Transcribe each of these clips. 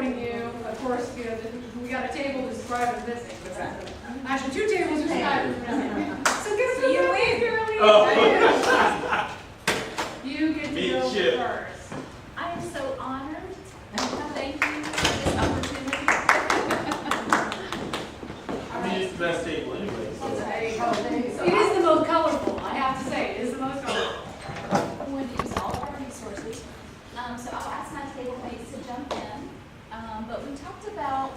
supporting you. Of course, you know, we got a table to describe as missing. Actually, 2 tables to describe as missing. So guess what? You win, girlie. Oh. You get to Me go too. first. I am so honored. Thank you for this opportunity. I mean, it's the best table anyway. So. There you go. It is the most colorful, I have to say. It is the most colorful. I'm going to use all of our resources. So I'll ask my table mates to jump in. But we talked about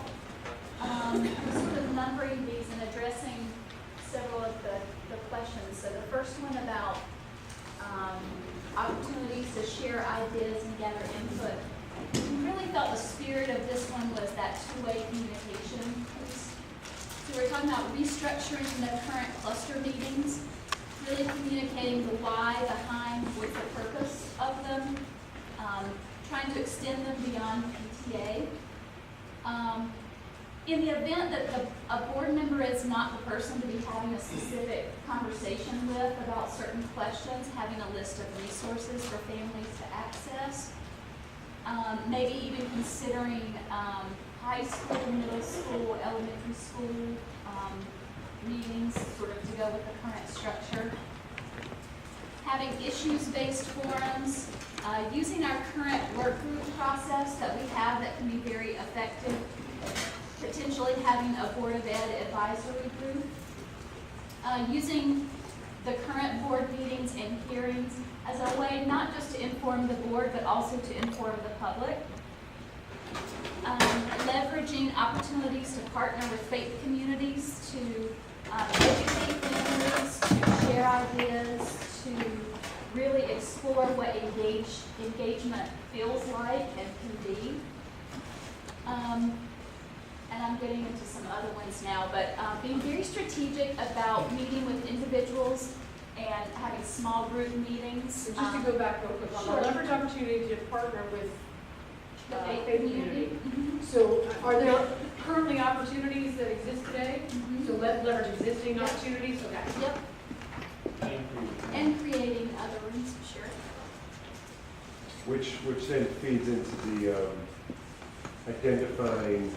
sort of numbering these and addressing several of the questions. So the first one about opportunities to share ideas and gather input. We really felt the spirit of this one was that two-way communication piece. So we're talking about restructuring the current cluster meetings, really communicating the why behind what's the purpose of them, trying to extend them beyond PTA. In the event that a board member is not the person to be having a specific conversation with about certain questions, having a list of resources for families to access, maybe even considering high school, middle school, elementary school meetings sort of to go with the current structure. Having issues-based forums, using our current work group process that we have that can be very effective, potentially having a Board of Ed advisory group, using the current board meetings and hearings as a way not just to inform the board, but also to inform the public. Leveraging opportunities to partner with faith communities to educate families, to share ideas, to really explore what engagement feels like and can be. And I'm getting into some other ones now, but being very strategic about meeting with individuals and having small group meetings. So just to go back real quick, on Sure. the leverage opportunity to partner with The faith faith community. community. So are there currently opportunities that exist today? Mhm. So leverage existing opportunities, okay. Yep, and creating other ones, sure. Which then feeds into the identifying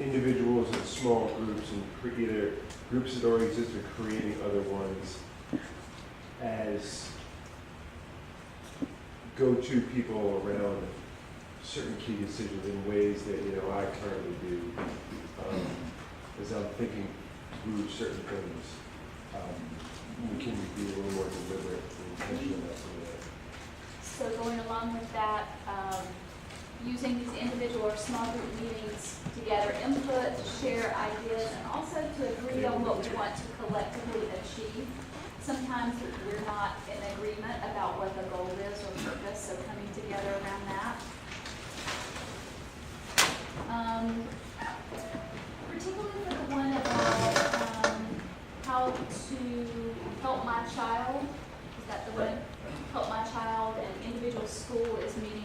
individuals in small groups and either groups that already exist or creating other ones as go-to people around certain key decisions in ways that, you know, I currently do. As I'm thinking through certain things, we can be a little more deliberate and intentional about some of that. So going along with that, using these individual or small group meetings to gather input, to share ideas, and also to agree on what we want to collectively achieve. Sometimes we're not in agreement about what the goal is or purpose, so coming together around that. Particularly for the one about how to help my child, is that the one? Help my child, and individual school is meeting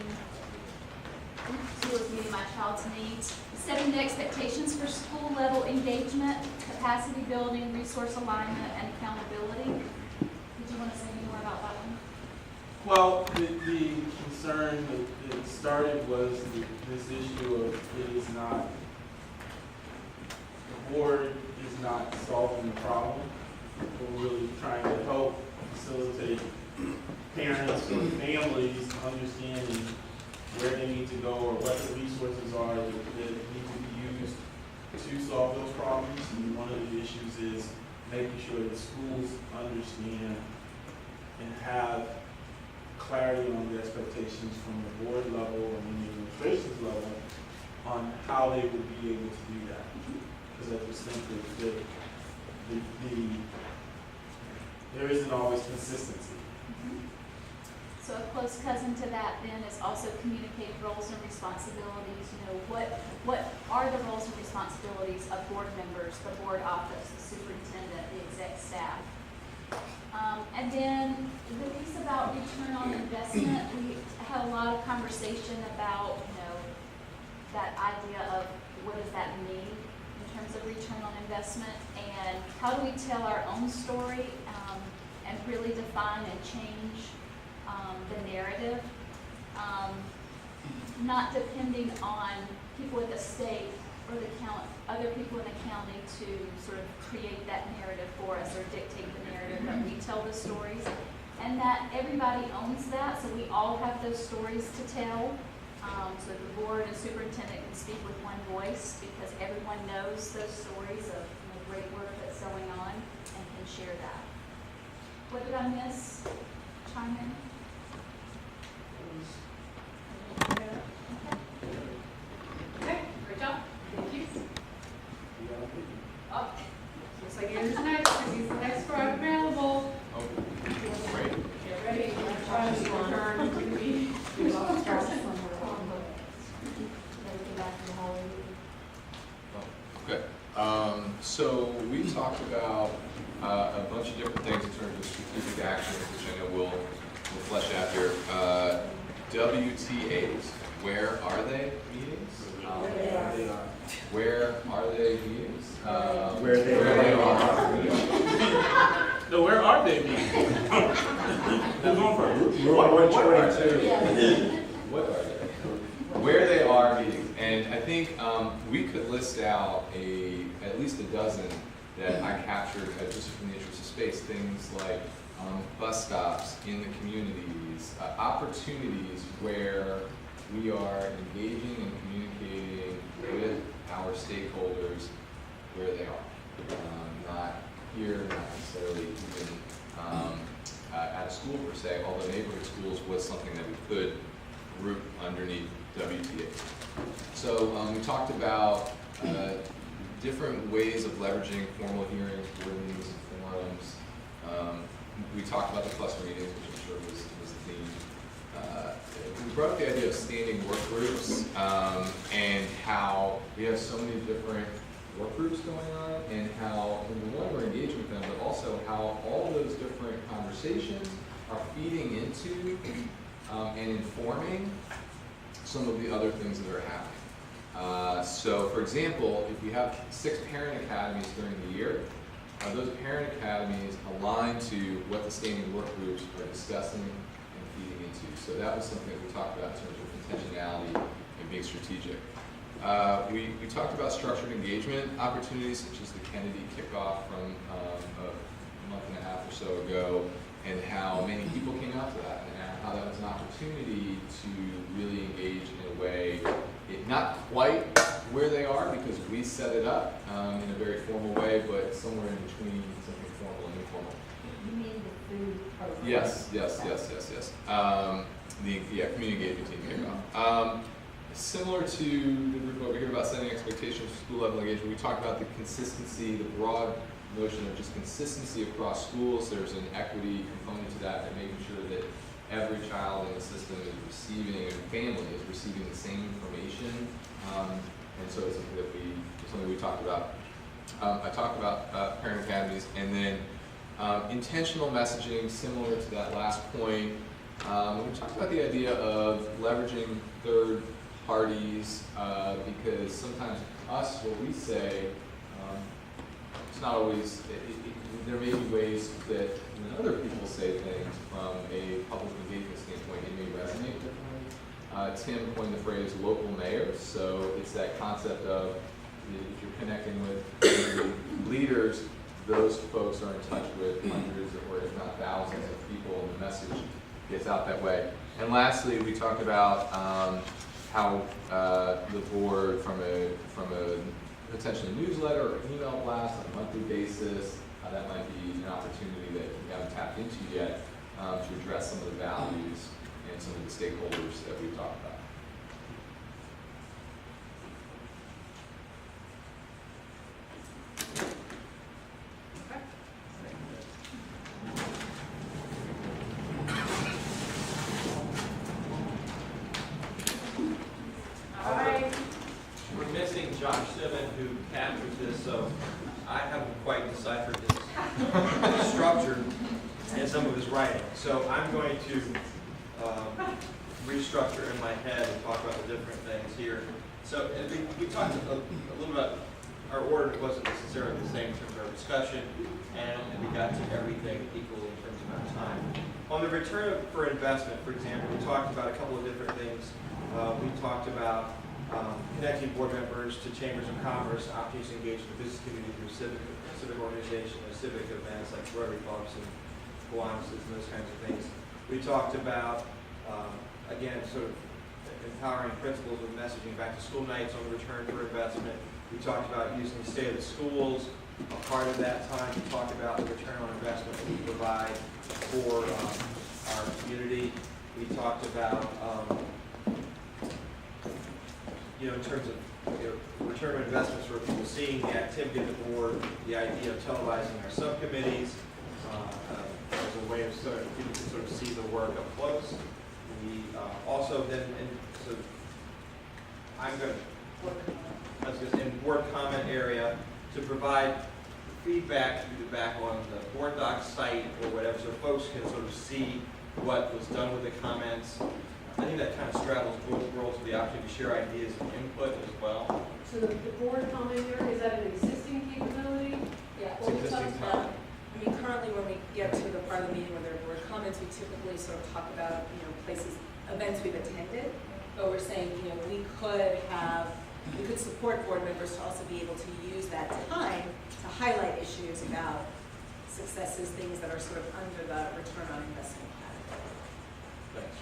my child's needs. Setting the expectations for school level engagement, capacity building, resource alignment, and accountability. Did you want to say any more about that one? Well, the concern that started was this issue of it is not, the board is not solving the problem. We're really trying to help facilitate parents or families understanding where they need to go or what the resources are that need to be used to solve those problems. And one of the issues is making sure that schools understand and have clarity on the expectations from the board level and the administration's level on how they would be able to do that. Because I just think that there isn't always consistency. So a close cousin to that then is also communicate roles and responsibilities. You know, what are the roles and responsibilities of board members, the board office, the superintendent, the exec staff? And then the piece about return on investment, we had a lot of conversation about, you know, that idea of what does that mean in terms of return on investment, and how do we tell our own story and really define and change the narrative. not depending on people at the state or other people in the county to sort of create that narrative for us or dictate the narrative that we tell the stories. And that everybody owns that, so we all have those stories to tell. So the board and superintendent can speak with one voice because everyone knows those stories of great work that's going on and can share that. What did I miss? Chime in. Okay, great job. Thank you. Oh, looks like Andrew's next, because he's the next scribe available. Oh, great. Get ready, your turn to be. Good. So we talked about a bunch of different things in terms of strategic actions, which I know we'll flesh out here. WTAs, where are they meetings? Where are they meetings? Where they are. No, where are they meeting? Who's on first? Rule 122. What are they? Where they are meetings. And I think we could list out at least a dozen that I captured just from the interest of space. Things like bus stops in the communities, opportunities where we are engaging and communicating with our stakeholders where they are. Not here, not necessarily even at a school per se, although neighborhood schools was something that we could group underneath WTA. So we talked about different ways of leveraging formal hearings, board meetings, and forums. We talked about the cluster meetings, which I'm sure was the theme. We brought up the idea of standing work groups and how we have so many different work groups going on, and how, number one, we're engaging with them, but also how all those different conversations are feeding into and informing some of the other things that are happening. So, for example, if we have 6 parent academies during the year, those parent academies align to what the standing work groups are discussing and feeding into. So that was something that we talked about in terms of intentionality and being strategic. We talked about structured engagement opportunities, such as the Kennedy kickoff from a month and a half or so ago, and how many people came out to that, and how that was an opportunity to really engage in a way, not quite where they are, because we set it up in a very formal way, but somewhere in between something formal and informal. You mean the food program? Yes. The community engagement team kickoff. Similar to the group over here about setting expectations for school level engagement, we talked about the consistency, the broad notion of just consistency across schools. There's an equity component to that, and making sure that every child in the system is receiving, and family is receiving the same information. And so it's something we talked about. I talked about parent academies, and then intentional messaging, similar to that last point. We talked about the idea of leveraging third parties, because sometimes what we say, it's not always, there may be ways that when other people say things from a public engagement standpoint, it may resonate differently. Tim coined the phrase local mayors, so it's that concept of if you're connecting with leaders, those folks are in touch with hundreds or if not thousands of people, and the message gets out that way. And lastly, we talked about how the board, from a potentially newsletter or email blast on a monthly basis, that might be an opportunity that we haven't tapped into yet to address some of the values and some of the stakeholders that we've talked about. We're missing Josh Simmon, who captures this, so I haven't quite deciphered his structure and some of his writing. So I'm going to restructure in my head and talk about the different things here. So we talked a little about our order wasn't necessarily the same in terms of our discussion, and we got to everything equally in terms of our time. On the return for investment, for example, we talked about a couple of different things. We talked about connecting board members to chambers of commerce, opportunities to engage in the business community through civic organization or civic events like Rotary clubs and Kiwanis and those kinds of things. We talked about, again, sort of empowering principals with messaging back to school nights on the return for investment. We talked about using the state of the schools. A part of that time, we talked about the return on investment that we provide for our community. We talked about, in terms of return on investments for people seeing the activity of the board, the idea of televising our subcommittees as a way of people to sort of see the work up close. We also then, so I'm going to, in board comment area, to provide feedback through the back on the board doc site or whatever, so folks can sort of see what was done with the comments. I think that kind of straddles both worlds with the opportunity to share ideas and input as well. So the board comment area, is that an existing capability? Yeah, It's well, we existing talked about, currently when we get to the part of the meeting where there are board comments, we typically sort of talk about, places, events we've attended, but we're saying, we could support board members to also be able to use that time to highlight issues about successes, things that are sort of under the return on investment category. Thanks.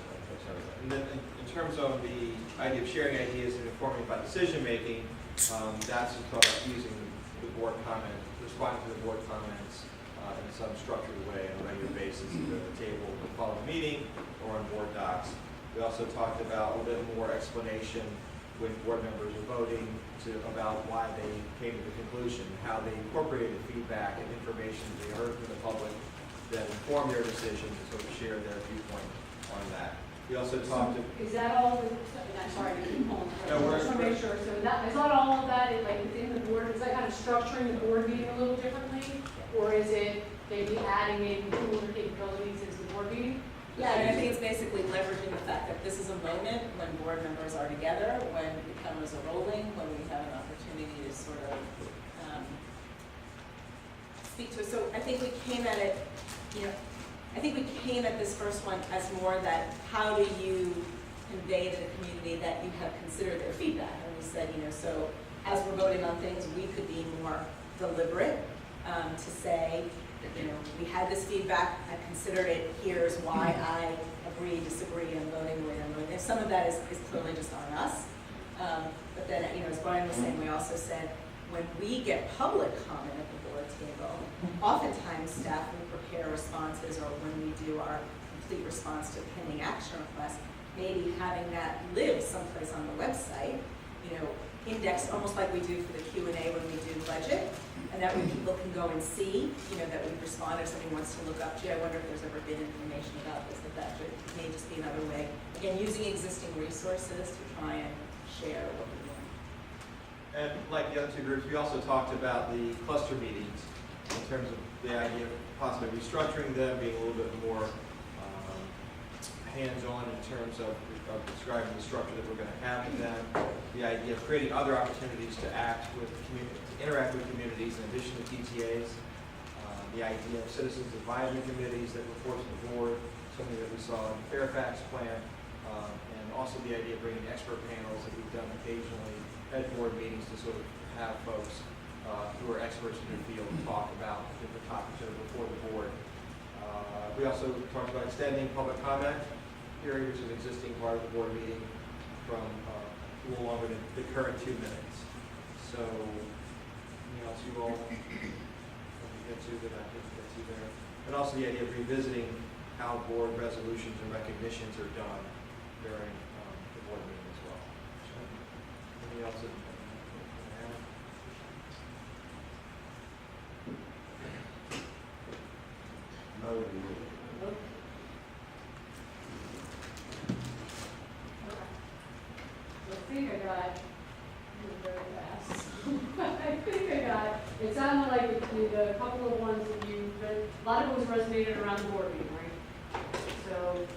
And then in terms of the idea of sharing ideas and informing about decision making, that's about using the board comment, responding to the board comments in some structured way on a regular basis, either at the table to follow the meeting or on board docs. We also talked about a little bit more explanation when board members are voting about why they came to the conclusion, how they incorporated feedback and information they heard from the public that informed their decision to sort of share their viewpoint on that. We also talked to... Is that all, I'm sorry to keep on, No, I just want to make sure, so that, is not all of that, like within the board, is that kind of structuring the board meeting a little differently? Or is it maybe adding maybe tools or capabilities into the board meeting? Yeah, and I think it's basically leveraging the fact that this is a moment when board members are together, when the cameras are rolling, when we have an opportunity to sort of speak to it. So I think we came at it, I think we came at this first one as more that how do you convey to the community that you have considered their feedback? And we said, so as we're voting on things, we could be more deliberate to say, we had this feedback, I considered it, here's why I agree, disagree, and voting the way I'm voting. If some of that is clearly just on us. But then, as Brian was saying, we also said, when we get public comment at the board table, oftentimes staff will prepare responses, or when we do our complete response to pending action requests, maybe having that live someplace on the website, indexed almost like we do for the Q&A when we do budget, and that way people can go and see, that we've responded. If somebody wants to look up, gee, I wonder if there's ever been information about this, that may just be another way. Again, using existing resources to try and share what we're doing. And like the other two groups, we also talked about the cluster meetings in terms of the idea of possibly restructuring them, being a little bit more hands-on in terms of describing the structure that we're going to have with them, the idea of creating other opportunities to act with the community, to interact with communities in addition to PTAs, the idea of citizens advisory committees that report to the board, something that we saw in the Fairfax plan, and also the idea of bringing expert panels that we've done occasionally at board meetings to sort of have folks who are experts in their field talk about different topics that are before the board. We also talked about extending public comment period, which is an existing part of the board meeting, from a little longer than the current 2 minutes. So, anything else you all want to get to that I didn't get to there? And also the idea of revisiting how board resolutions and recognitions are done during the board meeting as well. Anything else? It sounded like the couple of ones that a lot of it was resonated around the board meeting, right? So,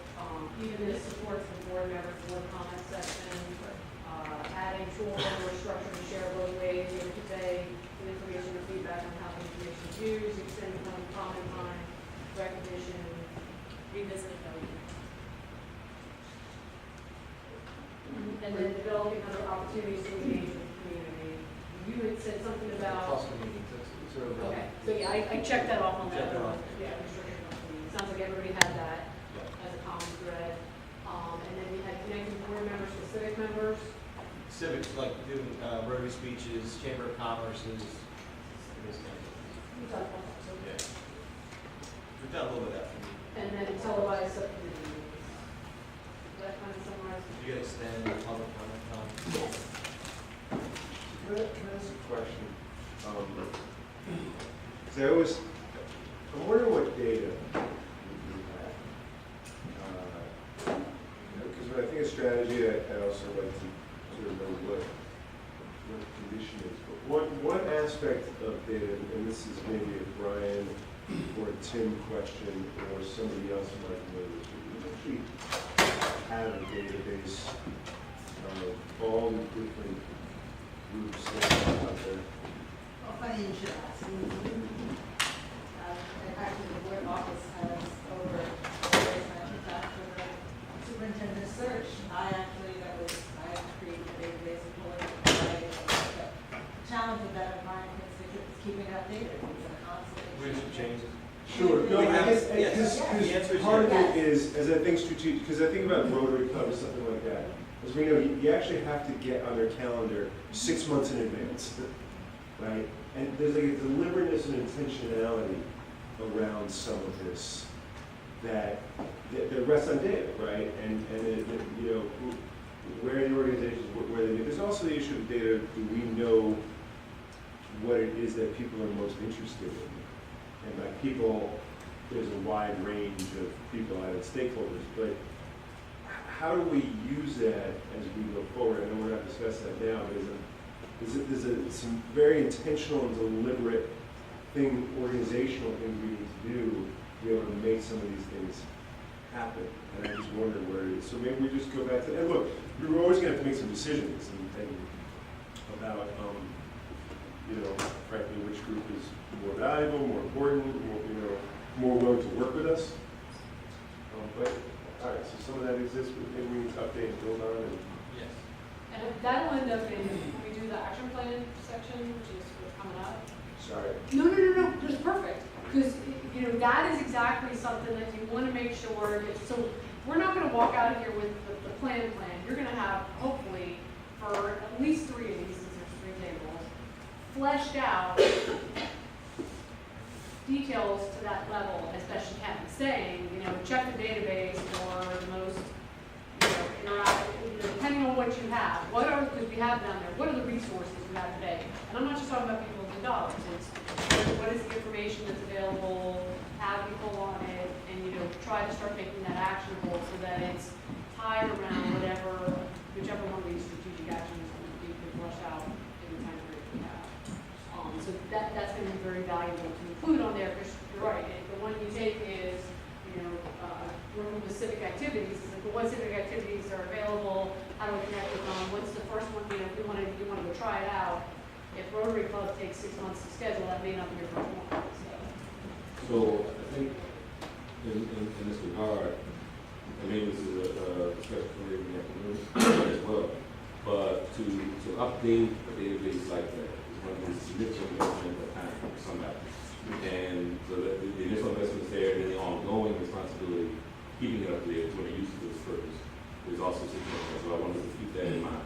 even this supports the board members' board comment section, adding tools or structure to share both ways, convey information or feedback on how the information is used, extending public comment time, recognition, Revisiting the And then developing other opportunities to engage with the community. You had said something about, Cluster meetings, that's sort of. okay, so yeah, I checked that off on that. Checked that off. Yeah, restricted cluster meetings. Sounds like everybody had that as a common thread. And then we had connecting board members with civic members. Civics, like doing Rotary speeches, Chamber of Commerce's, this kind of We talked about that, so. thing. Yeah. We've done a little bit of that for me. And then televised subcommittee meetings. Does that kind of summarize? You gotta extend the public comment time. Yes. Can I ask a question? Because I'm wondering what data you have. Because when I think of strategy, I also like to sort of know what the condition is. But one aspect of data, and this is maybe a Brian or a Tim question, or somebody else who might know this, we actually have a database of all the different groups that are out there. Well, funny you should ask. Actually, the board office has over after superintendent search. I created a database of pulling the challenge with that of mine is keeping it updated. It's a constant. We should change it. Sure, no, We I have- guess, yes. The answer because is part of yes. it is, as I think strategic, because I think about Rotary Club or something like that, as we know, you actually have to get on their calendar 6 months in advance, right? And there's like a deliberateness and intentionality around some of this that rests on data, right? And you know, where the organizations, where they do. There's also the issue of data, do we know what it is that people are most interested in? And by people, there's a wide range of people, added stakeholders, but how do we use that as we go forward? I know we're not discussing that now, but there's some very intentional and deliberate organizational things we need to do to be able to make some of these things happen. And I just wonder where it is. So maybe we just go back to, and look, we're always gonna have to make some decisions and about, you know, frankly, which group is more valuable, more important, more, you know, more willing to work with us. But, all right, so some of that exists, but maybe we need to update and build on it. Yes. And that'll end up in, when we do the action plan section, which is what's coming up. Sorry. No, it's perfect. Because, you know, that is exactly something that you want to make sure, so we're not going to walk out of here with the plan. You're going to have, hopefully, for at least 3 of these, since there's 3 tables, fleshed out details to that level as best you can. Saying, you know, check the database for the most, you know, interactive, you know, depending on what you have. What are, because we have down there, what are the resources we have today? And I'm not just talking about people in dollars. It's what is the information that's available, how do you pull on it, and, you know, try to start making that actionable so that it's tied around whichever one of these strategic actions we can flush out in the time period we have. So that's going to be very valuable to include on there, because you're right, the one you take is, you know, working with civic activities. It's like, what civic activities are available? How do we connect with them? What's the first one? You know, if you want to go try it out. If Rotary Club takes 6 months to schedule, that may not be your first one. So I think in this regard, I mean, this is a discussion for later in the afternoon as well, but to update a database like that is one of the significant investment of time for somebody. And so that the initial investment is there, and then the ongoing responsibility, keeping it updated when it uses this purpose, is also significant. So I wanted to keep that in mind.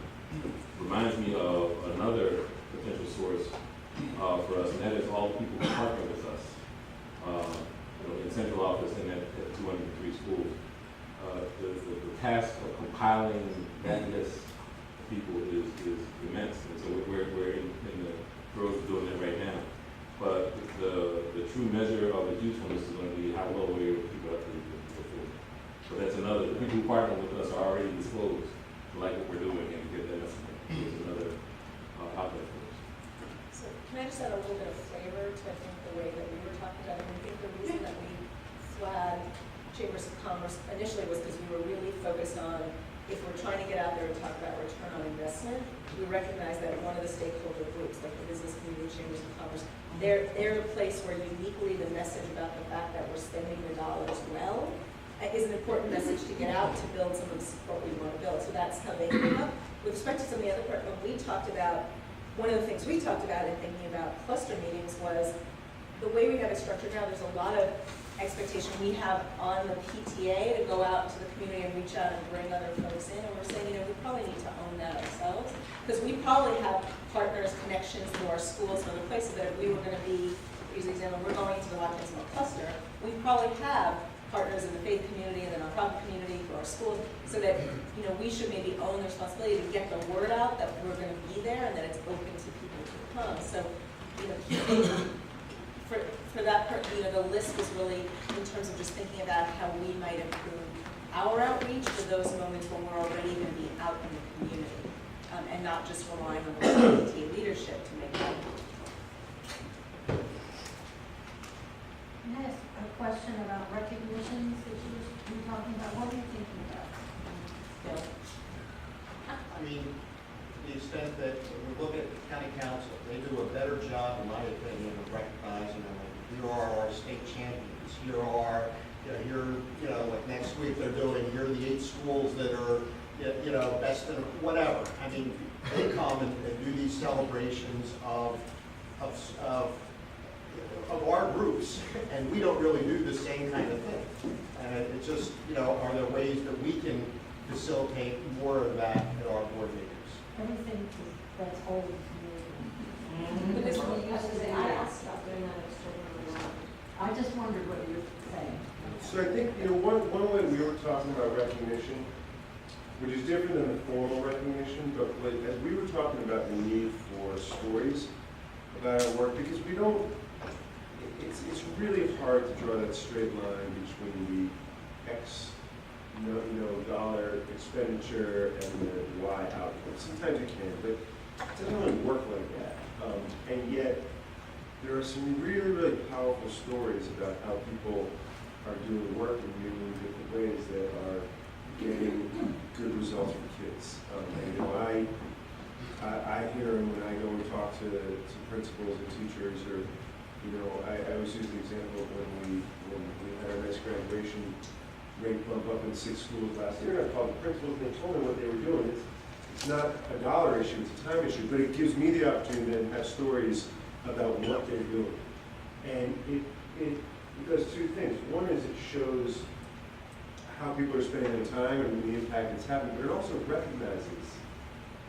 Reminds me of another potential source for us, and that is all the people who partner with us. In central office and at 203 schools. The task of compiling that list of people is immense, and so we're in the throes of doing that right now. But the true measure of its usefulness is going to be how well we're able to keep it up to before. So that's another. The people who partner with us are already disclosed, like what we're doing, and to get that estimate is another outlet for us. So can I just add a little bit of flavor to, I think, the way that we were talking about it? I think the reason that we flagged Chambers of Commerce initially was because we were really focused on, if we're trying to get out there and talk about return on investment, we recognize that one of the stakeholder groups, like the business community, Chambers of Commerce, they're the place where uniquely the message about the fact that we're spending the dollars well is an important message to get out to build some of the support we want to build. So that's how they came up. with respect to some of the other part, when we talked about, one of the things we talked about in thinking about cluster meetings was the way we have it structured now, there's a lot of expectation we have on the PTA to go out into the community and reach out and bring other folks in, and we're saying, we probably need to own that ourselves, because we probably have partners, connections to our schools and other places that if we were gonna be, use an example, we're going into the Watkins Mill cluster, we probably have partners in the faith community and the nonprofit community for our schools, so that, we should maybe own the responsibility to get the word out that we're gonna be there and that it's open to people to come. So, for that part, the list was really in terms of just thinking about how we might improve our outreach for those moments when we're already going to be out in the community, and not just relying on the PTA leadership to make that. Can I ask a question about recognitions that you were talking about? What are you thinking about? Bill? I mean, to the extent that when we look at county council, they do a better job, in my opinion, of recognizing them. Here are our state champions. Here are, like next week they're doing, here are the 8 schools that are, best in whatever. I mean, they come and do these celebrations of our groups, and we don't really do the same kind of thing. And it's just, are there ways that we can facilitate more of that at our board meetings? Everything that's old to me. But this one, I asked about doing that extraordinarily. I just wondered what you were saying. So I think, one way we were talking about recognition, which is different than the formal recognition, but as we were talking about the need for stories about our work, because we don't, it's really hard to draw that straight line between the X dollar expenditure and the Y output. Sometimes it can, but it doesn't really work like that. And yet, there are some really, really powerful stories about how people are doing work in really different ways that are getting good results for kids. And I hear them when I go and talk to principals and teachers, or I always use the example of when we had our nice graduation rate bump up in 6 schools last year, and I called the principals and they told me what they were doing. It's not a dollar issue, it's a time issue, but it gives me the opportunity to then have stories about what they're doing. And it does 2 things. One is it shows how people are spending their time and the impact it's having, but it also recognizes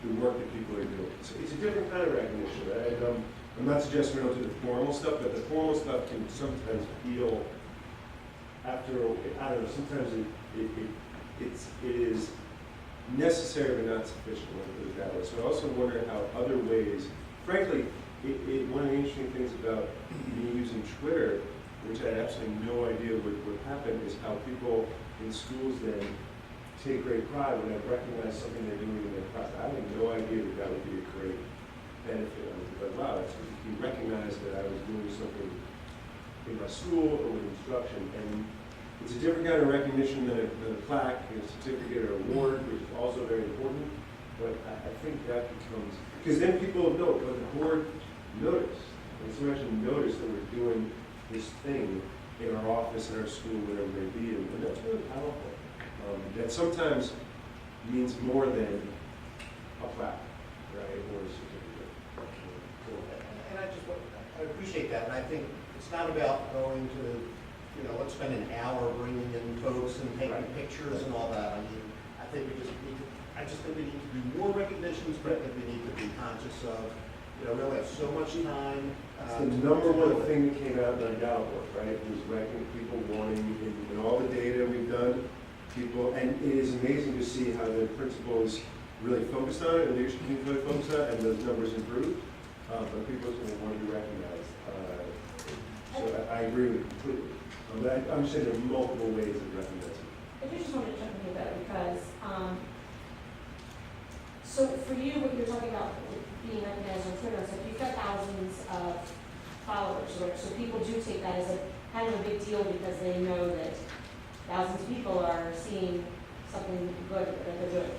the work that people are doing. So it's a different kind of recognition. Right? I'm not suggesting we don't do the formal stuff, but the formal stuff can sometimes feel sometimes it is necessary but not sufficient, when I put it that way. So I also wonder how other ways, frankly, one of the interesting things about me using Twitter, which I had absolutely no idea would happen, is how people in schools then take great pride when they recognize something they're doing in their class. I had no idea that would be a great benefit. I was like, wow, you recognize that I was doing something in my school or with instruction, and it's a different kind of recognition than a plaque, a certificate, or award, which is also very important. But I think that becomes, because then people know, but the board noticed, and so actually noticed that we're doing this thing in our office, in our school, whatever it may be, and that's really powerful. That sometimes means more than a plaque, right, or a certificate. And I appreciate that, and I think it's not about going to, let's spend an hour bringing in folks and taking pictures and all that. I mean, I think we need to do more recognitions, but I think we need to be conscious of, we only have so much time. It's the number one thing that came out in our Gallup work, right? Was reckoning people wanting, in all the data we've done, people, and it is amazing to see how the principals really focused on it, and leadership team really focused on it, and those numbers improved. But people are going to want to be recognized. So I agree with you completely. I'm saying there are multiple ways of recognizing. I just wanted to jump in about it because, so for you, what you're talking about being recognized on Twitter, so you've got thousands of followers, right? So people do take that as a kind of a big deal because they know that thousands of people are seeing something good that they're doing.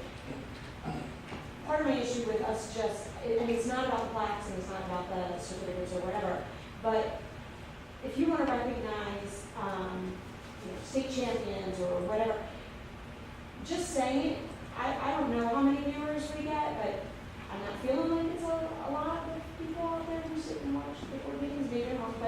Part of my issue with us it's not about the plaques and it's not about the certificates or whatever, but if you want to recognize state champions or whatever, just saying it, I don't know how many viewers we get, but I'm not feeling like it's a lot of people out there who sit and watch the board meetings, maybe they're not,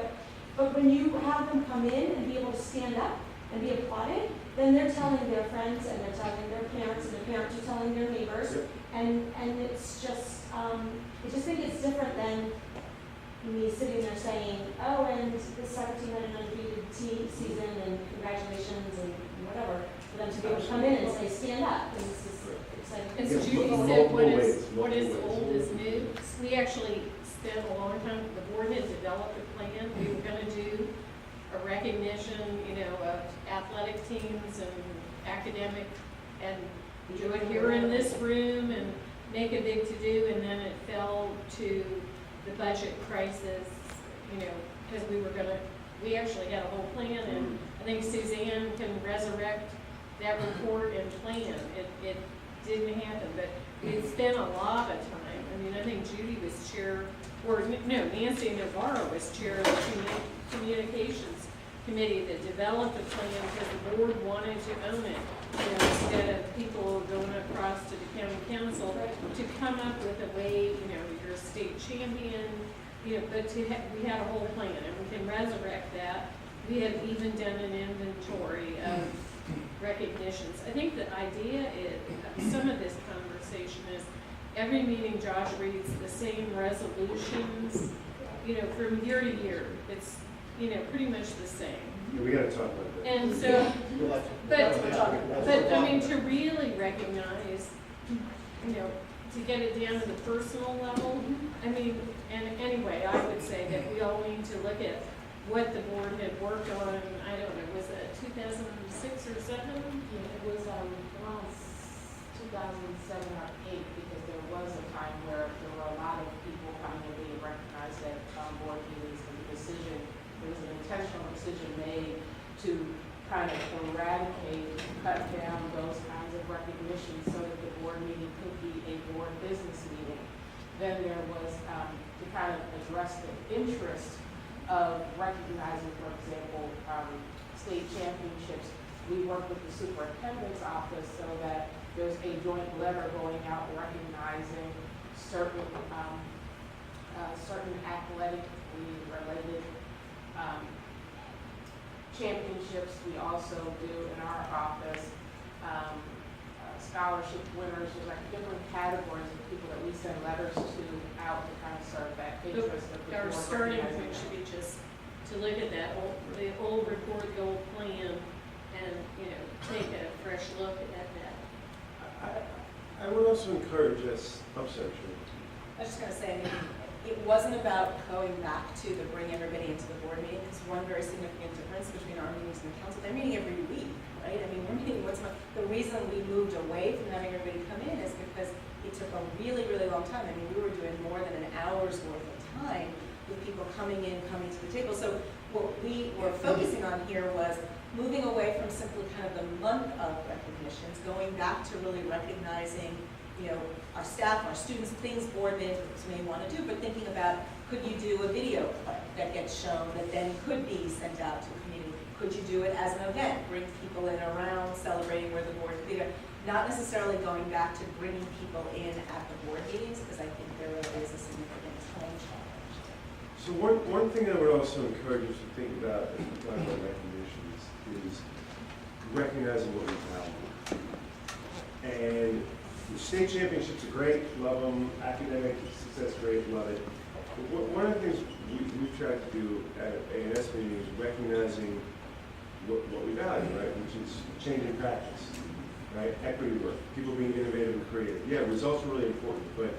but when you have them come in and be able to stand up and be applauded, then they're telling their friends and they're telling their parents and the parents are telling their neighbors. Yep. And it's just, I just think it's different than me sitting there saying, oh, and this soccer team had an undefeated season and congratulations and whatever, for them to be able to come in and say, stand up, and this is exciting. As Yes, Judy multiple said, what ways, is multiple old ways. is new. We actually spent a long time, the board had developed a plan. We were gonna do a recognition, of athletic teams and academic, and do it here in this room and make a big to-do, and then it fell to the budget crisis, because we actually had a whole plan, and I think Suzanne can resurrect that report and plan. It didn't happen, but we spent a lot of time. I think Judy was chair, Nancy Navarro was chair of the communications committee that developed a plan because the board wanted to own it. Instead of people going across to the county council to come up with a way, you're a state champion, but we had a whole plan, and we can resurrect that. We have even done an inventory of recognitions. I think the idea is, some of this conversation is, every meeting Josh reads the same resolutions, from year to year. It's, pretty much the same. Yeah, we gotta talk about that. And so, but to really recognize, to get it down to the personal level, and anyway, I would say that we all need to look at what the board had worked on, I don't know, was it 2006 or 7? Yeah, it was around 2007 or 8, because there was a time where there were a lot of people coming and being recognized at board meetings, and the decision, there was an intentional decision made to kind of eradicate, cut down those kinds of recognitions so that the board meeting could be a board business meeting. Then there was to kind of address the interest of recognizing, for example, state championships. We work with the superintendent's office so that there's a joint letter going out recognizing certain athletically related championships. We also do in our office scholarship winners. There's like different categories of people that we send letters to out to kind of serve that interest of the Our board starting recognizing point should them. be just to look at the old report, the old plan, and, take a fresh look at that. I would also encourage us, I'm sorry, Shirley. I was just gonna say, it wasn't about going back to the bring everybody into the board meeting, because one very significant difference between our meetings and the council, they're meeting every week, right? We're meeting once a month. The reason we moved away from having everybody come in is because it took a really, really long time. We were doing more than an hour's worth of time with people coming to the table. So what we were focusing on here was moving away from simply kind of the month of recognitions, going back to really recognizing, our staff, our students, things board members may want to do, but thinking about, could you do a video clip that gets shown that then could be sent out to the community? Could you do it as an event, bring people in around, celebrating where the board is? Not necessarily going back to bringing people in at the board meetings, because I think there really is a significant time challenge. So one thing I would also encourage us to think about as we talk about recognitions is recognizing what we value. And the state championships are great, love them. Academic success, great, love it. But one of the things we've tried to do at A&S meeting is recognizing what we value, right? Which is change in practice, right? Equity work, people being innovative and creative. Yeah, results are really important, but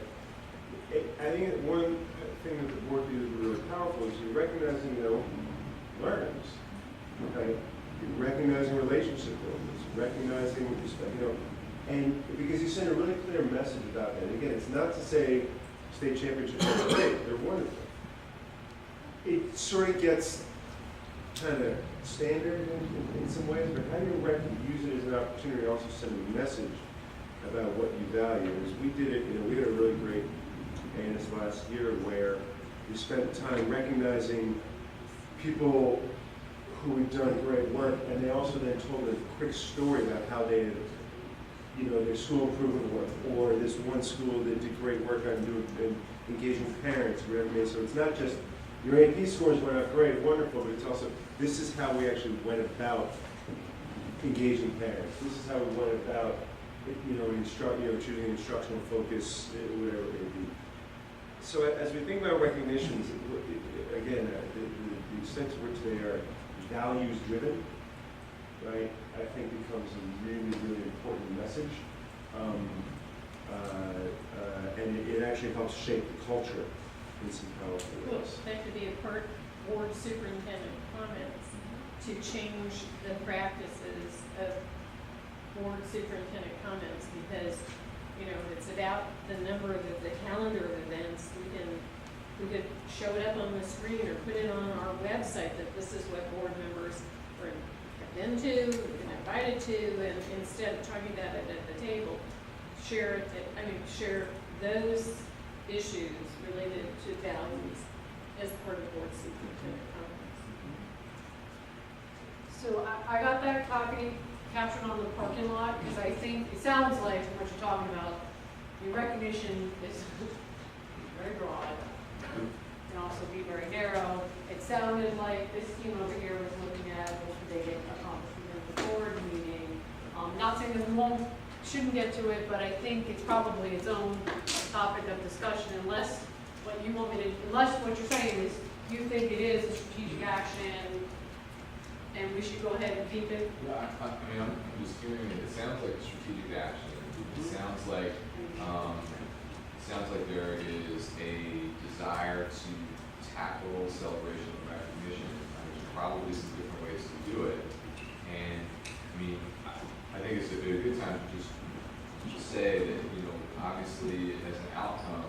I think one thing that the board did is really powerful is you're recognizing, learners, right? You're recognizing relationship builders, recognizing respect, and because you send a really clear message about that. And again, it's not to say state championships are great, they're wonderful. It sort of gets kind of standard in some ways, but how do you use it as an opportunity to also send a message about what you value? As we did it, we had a really great A&S last year where we spent time recognizing people who had done great work, and they also then told a quick story about how they had you know, their school improvement work, or this one school that did great work on doing engaging parents, whatever it is. So it's not just your AP scores went up great, wonderful, but it's also this is how we actually went about engaging parents. This is how we went about, you know, choosing instructional focus, whatever it may be. So as we think about recognitions, again, the extent to which they are values driven, right, I think becomes a really, really important message. And it actually helps shape the culture in some powerful ways. That could be a board superintendent comments to change the practices of board superintendent comments, because, you know, it's about the number of the calendar of events. We could show it up on the screen or put it on our website that this is what board members have been to, been invited to, and instead of talking about it at the table, share those issues related to values as part of board superintendent comments. So I got that copy captured on the parking lot, because I think, it sounds like what you're talking about, the recognition is very broad, can also be very narrow. It sounded like this team over here was looking at what they get accomplished within the board meeting. Not saying that we shouldn't get to it, but I think it's probably its own topic of discussion, unless what you're saying is you think it is a strategic action and we should go ahead and keep it. Yeah, I mean, I'm just hearing it. It sounds like a strategic action. It sounds like there is a desire to tackle celebration and recognition. There's probably some different ways to do it. And I mean, I think it's a good time to just say that, you know, obviously as an outcome,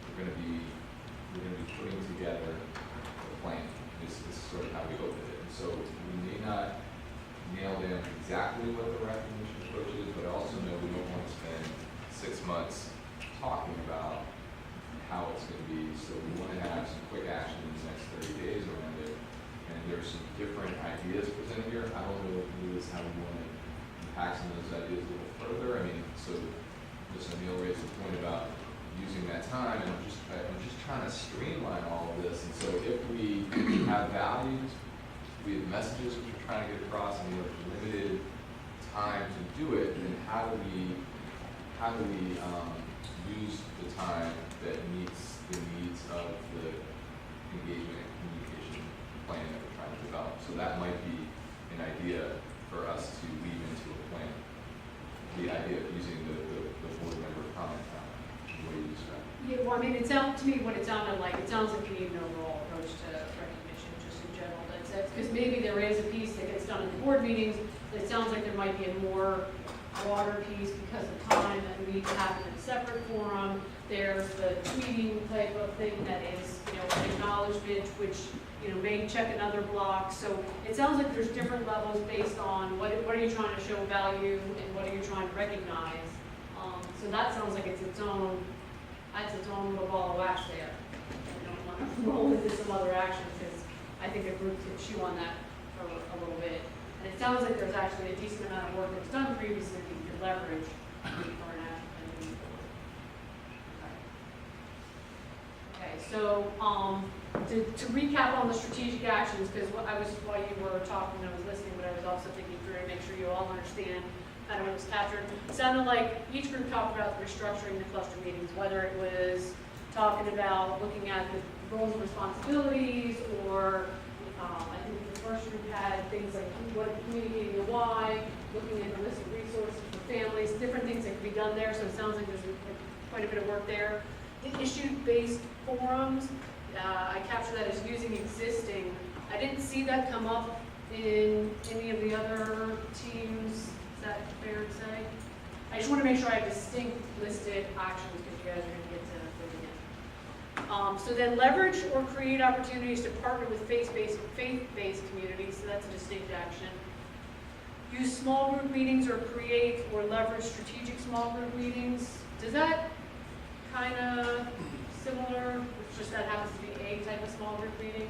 we're going to be putting together a plan. This is sort of how we open it. And so we may not nail down exactly what the recognition approach is, but I also know we don't want to spend 6 months talking about how it's going to be. So we want to have some quick action in the next 30 days around it. And there's some different ideas presented here. I don't know if how we want to unpack some of those ideas a little further. I mean, so Ms. O'Neill raised the point about using that time, and I'm just trying to streamline all of this. And so if we have values, we have messages which we're trying to get across, and we have limited time to do it, then how do we use the time that meets the needs of the engagement and communication plan that we're trying to develop? So that might be an idea for us to weave into a plan. The idea of using the board member comment time, the way you describe it. Yeah, well, I mean, to me, what it sounded like, it sounds like you need an overall approach to recognition, just in general. Because maybe there is a piece that gets done in the board meetings, but it sounds like there might be a more broader piece because of time that needs to happen in a separate forum. There's the tweeting type of thing that is, you know, an acknowledgement, which, you know, may check another block. So it sounds like there's different levels based on what are you trying to show value and what are you trying to recognize. So that sounds like it's its own little ball of wax there. I don't want to roll into some other action because I think the group could chew on that for a little bit. And it sounds like there's actually a decent amount of work that's done previously that you could leverage for an action moving forward. Okay, so to recap on the strategic actions, because while you were talking, I was listening, but I was also thinking through to make sure you all understand kind of what was captured. It sounded like each group talked about restructuring the cluster meetings, whether it was talking about looking at the roles and responsibilities, or I think the first group had things like communicating the why, looking at the list of resources for families, different things that could be done there. So it sounds like there's quite a bit of work there. The issue-based forums, I captured that as using existing. I didn't see that come up in any of the other teams. Is that fair to say? I just want to make sure I have distinct listed actions because you guys are going to get to moving in. So then leverage or create opportunities to partner with faith-based communities. So that's a distinct action. Use small group meetings or create or leverage strategic small group meetings. Does that kind of similar? It's just that happens to be a type of small group meeting.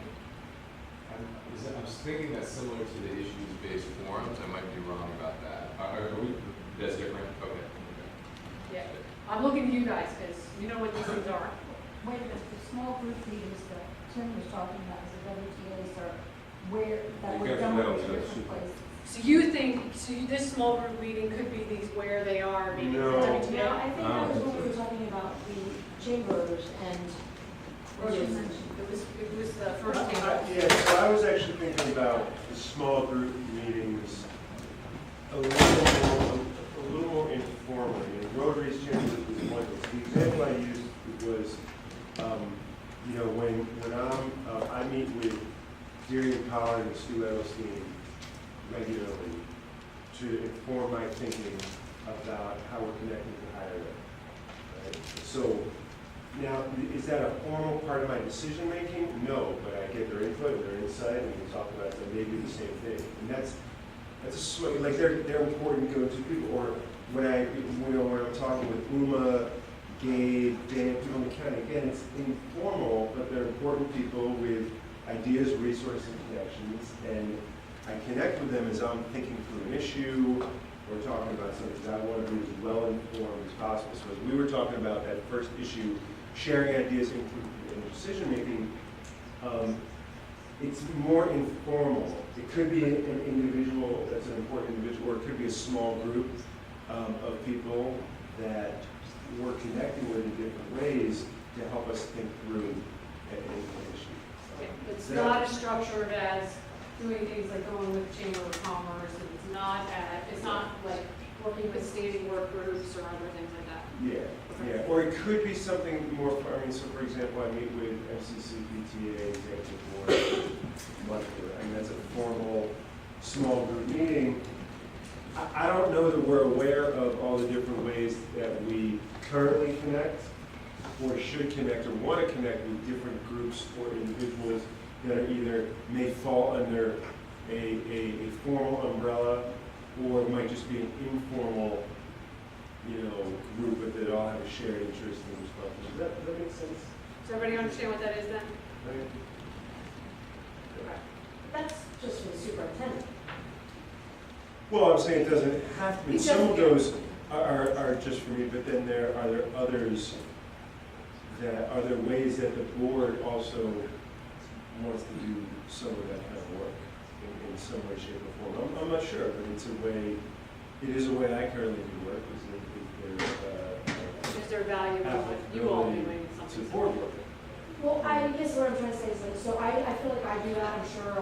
I'm just thinking that's similar to the issues-based forums. I might be wrong about that. Are we That's different, okay. Yeah, I'm looking at you guys, because you know what these things are. Wait a minute, the small group meetings that Tim was talking about, is the WTAs are where, that You were got done to know, in yeah, different super. places. So you think, this small group meeting could be these where they are meetings? No. at WTA? No, I think that was when we were talking about the chambers and what you mentioned. It was the first thing. Yeah, so I was actually thinking about the small group meetings a little more informally. And Rotary's chambers was one. The example I used was, you know, when I meet with Darian Pollard and Stu Edelstein regularly to inform my thinking about how we're connecting to higher ed. Right? So now, is that a formal part of my decision making? No, but I get their input and their insight, and we can talk about them. They do the same thing, and that's like they're important go-to people. Or when when I'm talking with Uma, Gabe, Dan, people in the county, again, it's informal, but they're important people with ideas, resources, and connections, and I connect with them as I'm thinking through an issue or talking about something that I want to be as well informed as possible. So as we were talking about that first issue, sharing ideas in decision making, it's more informal. It could be an individual that's an important individual, or it could be a small group of people that we're connecting with in different ways to help us think through an issue. It's not as structured as doing things like going with the Chamber of Commerce, and it's not like working with standing work groups or other things like that. Yeah, or it could be something more, so for example, I meet with MCC, PTA, Executive Board, monthly. I mean, that's a formal, small group meeting. I don't know that we're aware of all the different ways that we currently connect, or should connect, or want to connect with different groups or individuals that are either may fall under a formal umbrella, or might just be an informal, group, but that all have a shared interest in responsibility. Does that make sense? Does everybody understand what that is then? Right? Okay. That's just for the superintendent. Well, I'm saying it doesn't have to be. It Some of doesn't- those are just for me, but then are there others are there ways that the board also wants to do some of that kind of work in some way, shape, or form? I'm not sure, but it is a way I currently do work. Is there value in what you all doing something? To board work. Well, I guess what I'm trying to say is, like, so I feel like I do that, I'm sure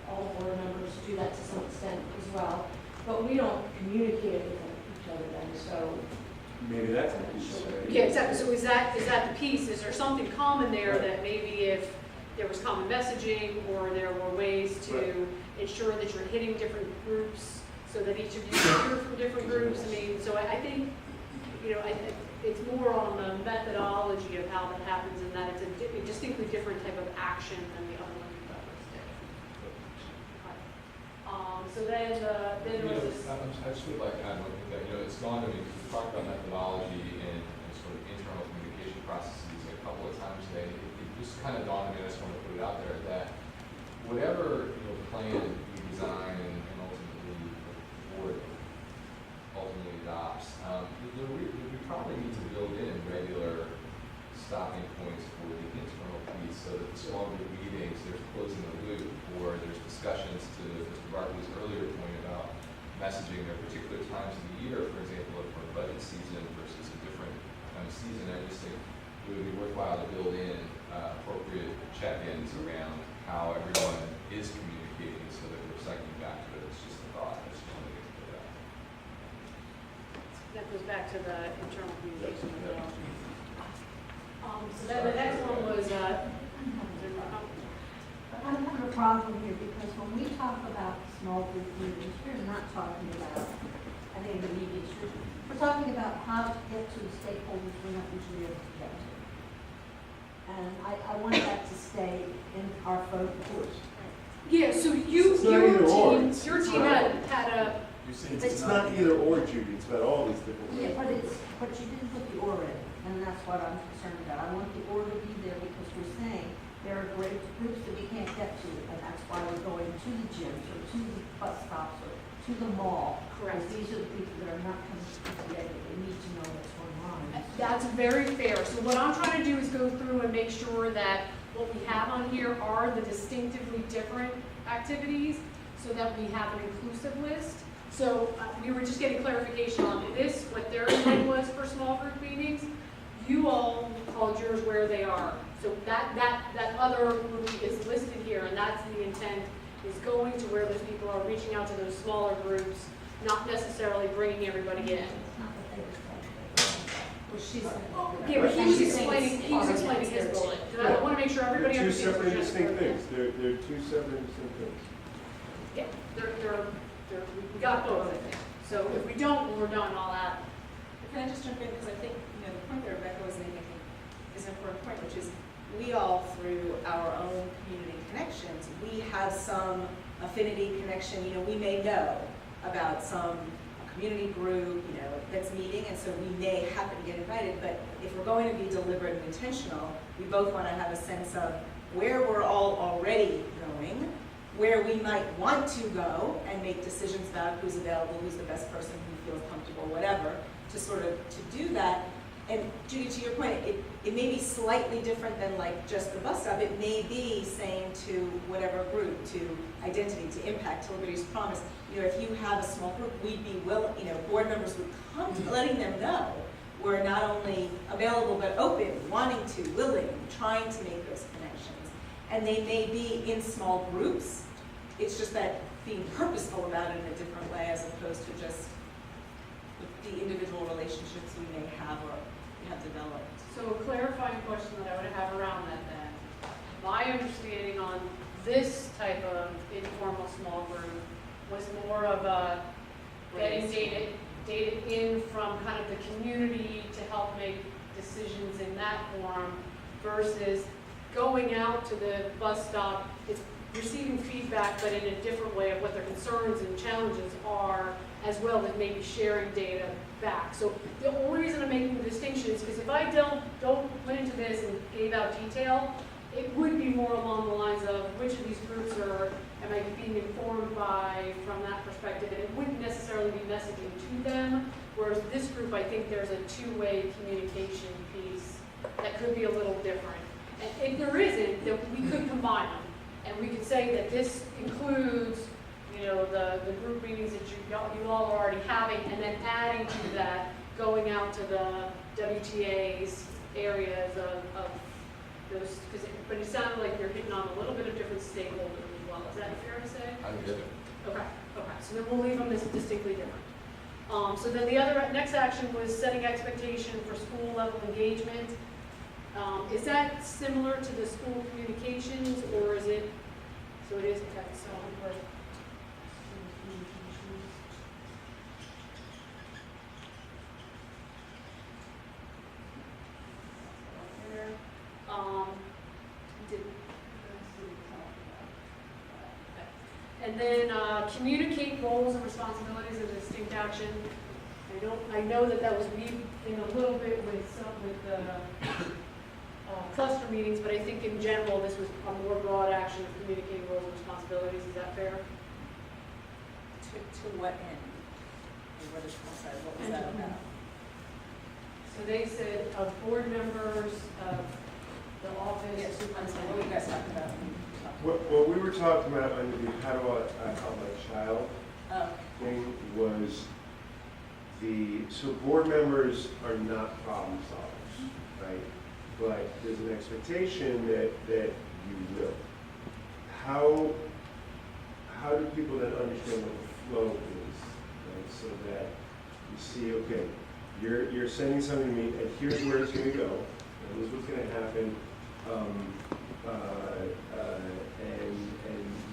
all board members do that to some extent as well, but we don't communicate with each other then, so. Maybe that's a piece. Yeah, exactly. So is that the piece? Is there something common there Right. that maybe if there was common messaging, or there were ways to Right. ensure that you're hitting different groups so that each of you hear from different groups? I mean, so I think, it's more on the methodology of how that happens, and that it's a distinctly different type of action than the other one you've done listed. So then there was this. I just would like to add one thing that, it's gone to me, because we talked about methodology and sort of internal communication processes a couple of times today. It just kind of dawned on me, I just want to put it out there, that whatever, plan we design and ultimately the board ultimately adopts, we probably need to build in regular stopping points for the internal piece, so that the small group meetings, there's closing the loop, or there's discussions to Mr. Barkley's earlier point about messaging at particular times of the year, for example, for a budget season versus a different kind of season. I just think it would be worthwhile to build in appropriate check-ins around how everyone is communicating, so that we're cycling back to it. It's just a thought. I just wanted to get that. That goes back to the internal communication as well. So then the next one was, I'm having a problem here because when we talk about small group meetings, we're not talking about any of the meetings. We're talking about how to get to the stakeholders we're not usually able to get to. And I want that to stay in our focus. yeah, so It's not either or. your team had a, You're saying It's not either or, Judy. It's about all these different ways. Yeah, but you didn't put the or in, and that's what I'm concerned about. I want the or to be there because we're saying there are great groups that we can't get to, and that's why we're going to the gyms or to the bus stops or to to the mall. Correct. Because these are the people that are not coming together, they need to know what's going on. That's very fair. So what I'm trying to do is go through and make sure that what we have on here are the distinctively different activities so that we have an inclusive list. So we were just getting clarification on this, what their intent was for small group meetings. You all called yours where they are. So that other group is listed here, and that's the intent, is going to where those people are, reaching out to those smaller groups, not necessarily bringing everybody in. It's not that they were saying. Well, she's, yeah, but he was explaining his bullet. And I want to make sure everybody They're two understands. separate what distinct Jennifer things. They're two separate distinct things. Yeah, we got both, I think. So if we don't, we're done, I'll add. Can I just jump in, because I think, the point that Rebecca was making is an important point, which is we all, through our own community connections, we have some affinity connection, we may know about some community group, that's meeting, and so we may happen to get invited, but if we're going to be deliberate and intentional, we both want to have a sense of where we're all already going, where we might want to go and make decisions about who's available, who's the best person, who feels comfortable, whatever, to do that. And Judy, to your point, it may be slightly different than like just the bus stop. It may be saying to whatever group, to identity, to impact, to Liberty's Promise, if you have a small group, we'd be willing, board members would come to letting them know we're not only available but open, wanting to, willing, trying to make those connections. And they may be in small groups. It's just that being purposeful about it in a different way as opposed to just the individual relationships we may have or have developed. So a clarifying question that I would have around that then. My understanding on this type of informal small group was more of a getting data in from kind of the community to help make decisions in that form versus going out to the bus stop. It's receiving feedback, but in a different way of what their concerns and challenges are, as well as maybe sharing data back. So the only reason I'm making the distinction is because if I went into this and gave out detail, it would be more along the lines of which of these groups am I being informed by from that perspective, and it wouldn't necessarily be messaging to them, whereas this group, I think there's a two-way communication piece that could be a little different. And if there isn't, then we could combine them, and we could say that this includes the group meetings that you all are already having, and then adding to that, going out to the WTA's areas of those, but it sounded like you're hitting on a little bit of different stakeholders as well. Is that fair to say? I think so. Okay, so then we'll leave them as distinctly different. So then the next action was setting expectation for school level engagement. Is that similar to the school communications, or is it, so it is, okay, so we're and then communicate roles and responsibilities of distinct action. I know that was weaved in a little bit with the cluster meetings, but I think in general this was a more broad action of communicating roles and responsibilities. Is that fair? To what end? What was that about? So they said of board members, of the office, Yes, superintendent. what were you guys talking about? What we were talking about under the how do I help my child Oh, thing was so board members are not problem solvers, right? But there's an expectation that you will. How do people then understand what the flow is, right? So that you see, okay, you're sending something to me, and here's where it's going to go, and this is what's going to happen, and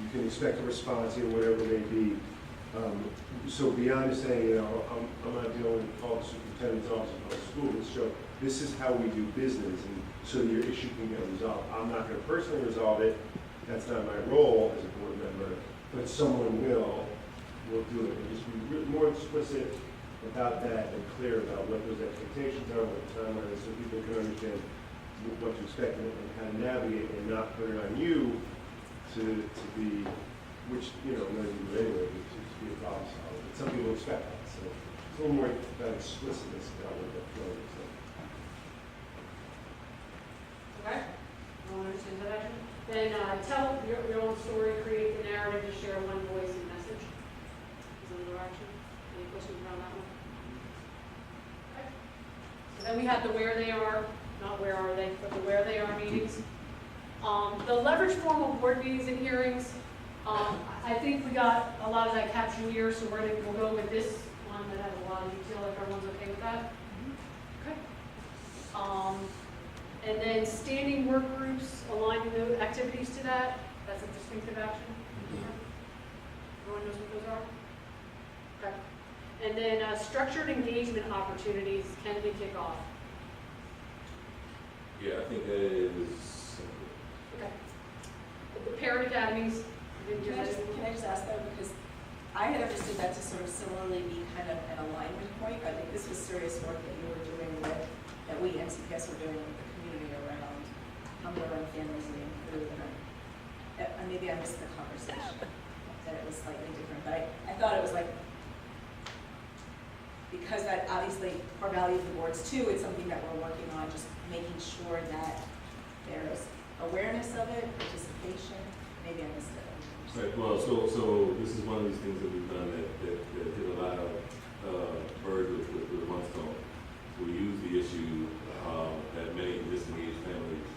you can expect a response, whatever it may be. So beyond just saying, I'm not dealing with all the superintendent's office of the school, so this is how we do business, and so your issue can get resolved. I'm not going to personally resolve it. That's not my role as a board member, but someone will do it. And just be more explicit about that and clear about what those expectations are, what the timeline is, so people can understand what to expect and how to navigate, and not put it on you to be which, you know, none of you do anyway, to be a problem solver. But some people expect that, so it's a little more that explicitness about what that flow is. Okay? Everyone understands that action? Then tell your own story, create the narrative to share one voice and message. Is another action. Any questions around that one? Okay. So then we have the where they are, not where are they, but the where they are meetings. The leverage formal board meetings and hearings. I think we got a lot of that captured here, so we'll go with this one that has a lot of detail, if everyone's okay with that. Okay. And then standing work groups, aligning the activities to that, that's a distinctive action. Everyone knows what those are? Okay. And then structured engagement opportunities, Kennedy kickoff. Yeah, I think that is. Okay. The parent academies. Can I just ask though, because I had understood that to sort of similarly be kind of an alignment point. I think this was serious work that you were doing with, that we, NCPS, were doing with the community around hunger and families and food. And maybe I missed the conversation, that it was slightly different. But I thought it was like, because that obviously core value of the boards too, it's something that we're working on, just making sure that there's awareness of it, participation. Maybe I missed it. Right, well, so this is one of these things that we've done that hit a lot of birds with one stone. We use the issue that many disengaged families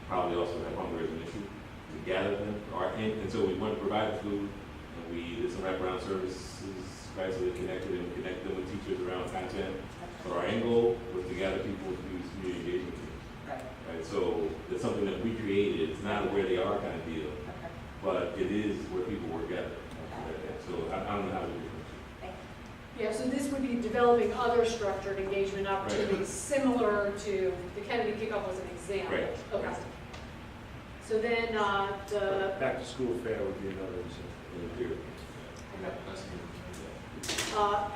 probably also have hunger as an issue. We gather them, and so we want to provide the food, and we did some wraparound services, right, so they connect them with teachers around content. But our end goal was to gather people to do this community engagement. Right, so it's something that we created. It's not a where they are kind of deal. But it is where people work together. So I don't know how to do it. Yeah, so this would be developing other structured engagement opportunities similar to the Kennedy kickoff was an example. Right. Okay. So then the Back to school fair would be another example.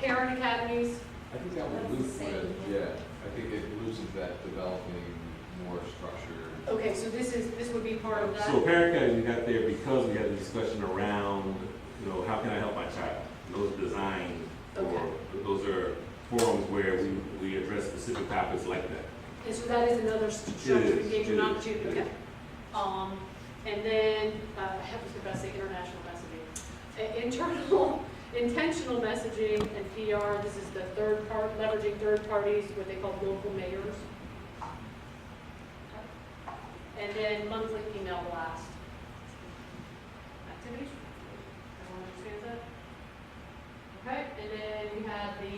parent academies. I think that would loop with, yeah, I think it loops into that developing more structure. Okay, so this would be part of that. So parent academy got there because we had a discussion around, you know, how can I help my child? Those are designed for, those are forums where we address specific topics like that. And so that is another structured engagement opportunity. Okay. And then I was about to say international messaging. Intentional messaging and PR. This is the third part, leveraging third parties, what they call local mayors. And then monthly email blast. Activities? Everyone understands that? Okay, and then we have the...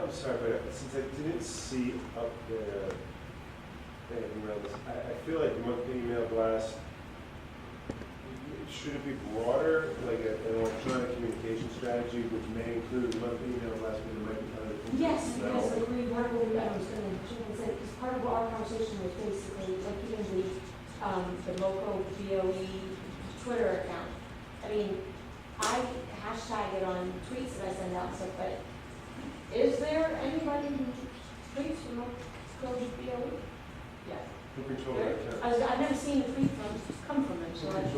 I'm sorry, but since I didn't see up there anything around this, I feel like monthly email blast, should it be broader, like an electronic communication strategy, which may include monthly email blast, but it might be other things? Yes, agreed. Part of what I was going to say, because part of our conversation was basically like even the local DOE Twitter account. I mean, I hashtag it on tweets that I send out and stuff, but is there anybody who tweets from local DOE? Yes. Who controls that account? I've never seen a tweet come from them, so I just...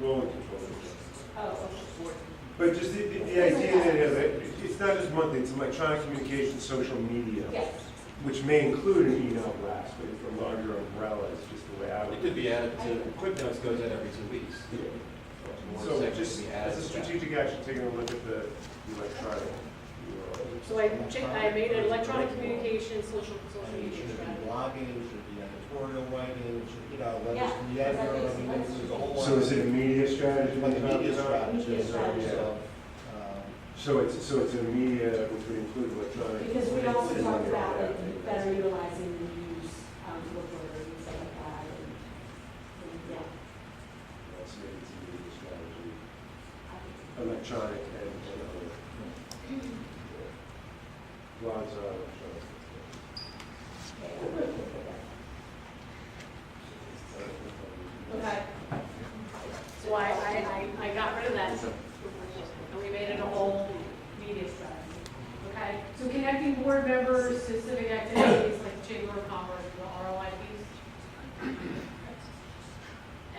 Roland controls it. Oh, okay. But just the idea that it's not just monthly, it's electronic communication, social media. Yes. Which may include an email blast, but it's a larger umbrella, is just the way I would. It could be added to, Quick Notes goes out every 2 weeks. So just as a strategic action, taking a look at the electronic. So I made an electronic communication, social It media should be strategy. blogging, it should be editorial writing, it should, you know, whether Yeah, it's the editor, I mean, there's a whole lot. So is it a media strategy? Like a media strategy, Media strategy. so, So it's a media which would include electronic. Because we also talked about like better utilizing the news, reporter and stuff like that, and yeah. That's maybe it's a media strategy, electronic and other. Blogs are electronic. Okay. So I got rid of that. And we made it a whole media strategy. Okay? So connecting board members to civic activities like the Chamber of Commerce, the ROI piece.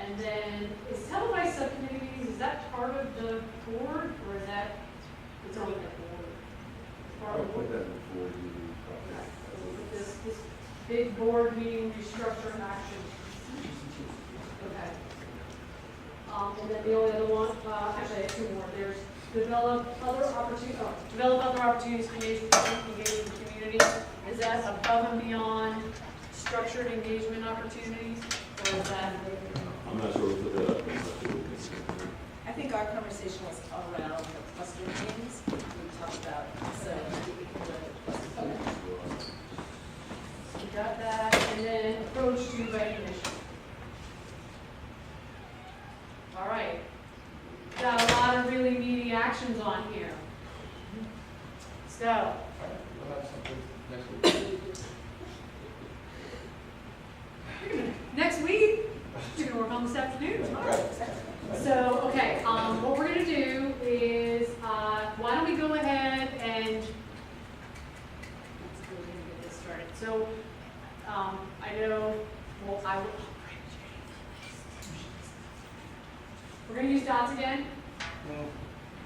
And then is televised subcommittee that part of the board, or is that, it's on the board? It's part I'll of the put board? that before you. Okay, so we'll put this big board meeting restructure action. Okay. And then the only other one, actually I have two more. There's develop other opportunities to engage with the community. Is that above and beyond structured engagement opportunities, or is that? I'm not sure we put that up. I'm not sure we can- I think our conversation was around the cluster meetings we talked about, so I think we can go to cluster meetings. We got that, and then approach to recognition. All right. Got a lot of really meaty actions on here. So, We'll have something next week. next week, you're gonna work on this afternoon, tomorrow. So, okay, what we're gonna do is, why don't we go ahead and, let's go ahead and get this started. So, I know, well, we're gonna use dots again.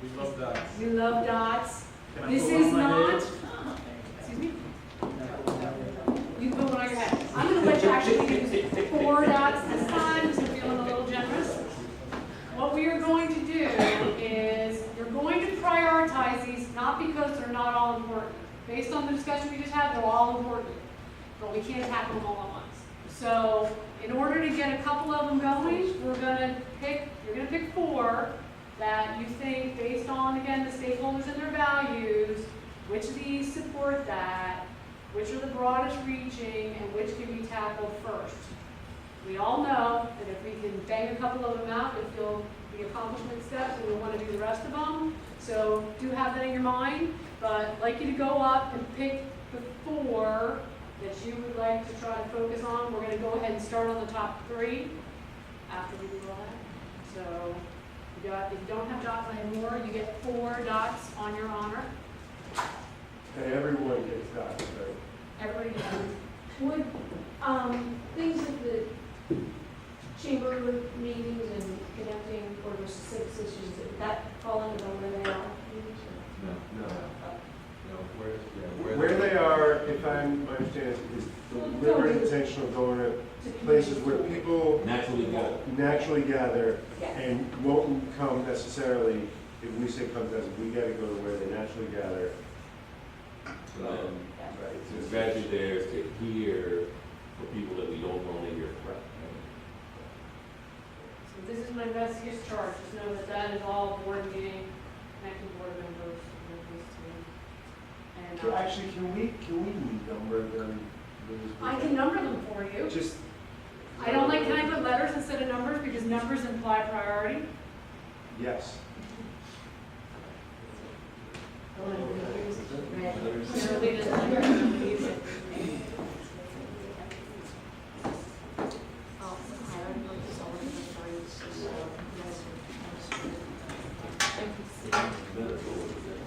We love that. You love dots. Can I This put is one on my not, head? excuse me? You can put one on your head. I'm gonna let you actually use 4 dots this time, so feeling a little generous. What we are going to do is, you're going to prioritize these, not because they're not all important. Based on the discussion we just had, they're all important, but we can't tackle them all at once. So, in order to get a couple of them going, you're gonna pick 4 that you think, based on, again, the stakeholders and their values, which of these support that, which are the broadest reaching, and which can be tackled first. We all know that if we can bang a couple of them out, we feel the accomplishment steps, and we want to do the rest of them. So do have that in your mind, but I'd like you to go up and pick the 4 that you would like to try to focus on. We're going to go ahead and start on the top 3 after we do all that. So if you don't have dots anymore, you get 4 dots on your honor. And everyone gets dots, right? Everybody gets them. Would, things at the chamber meetings and connecting or just civic issues, would that fall under the where they are meetings or? No. No, Where they are, if I'm understanding, is deliberate intentional going to places where people naturally gather Yeah. and won't come necessarily, if we say come to us, we gotta go to where they naturally gather. Right, so the strategy there is to hear from people that we don't normally hear from. So this is my best use chart. Just know that that is all board meeting, connecting board members, and these two. And Actually, can we number them? I can number them for you. Just. I don't like, can I put letters instead of numbers because numbers imply priority? Yes. Shirley doesn't like it, I'm gonna use it.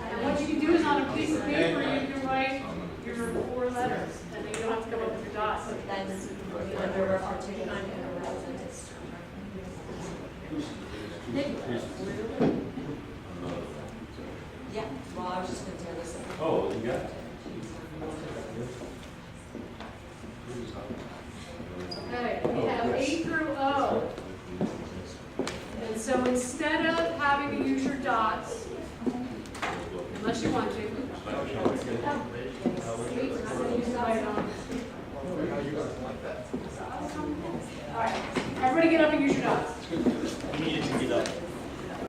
And what you can do is on a piece of paper, you can write your 4 letters, and then you don't have to come up with your dots. That's under articulation and Yeah, well, I was just gonna tell you something. Oh, you got it? Okay, we have A through O. And so instead of having to use your dots, unless you want to. I'm not gonna use the light on. All right, everybody get up and use your dots. You needed to get up.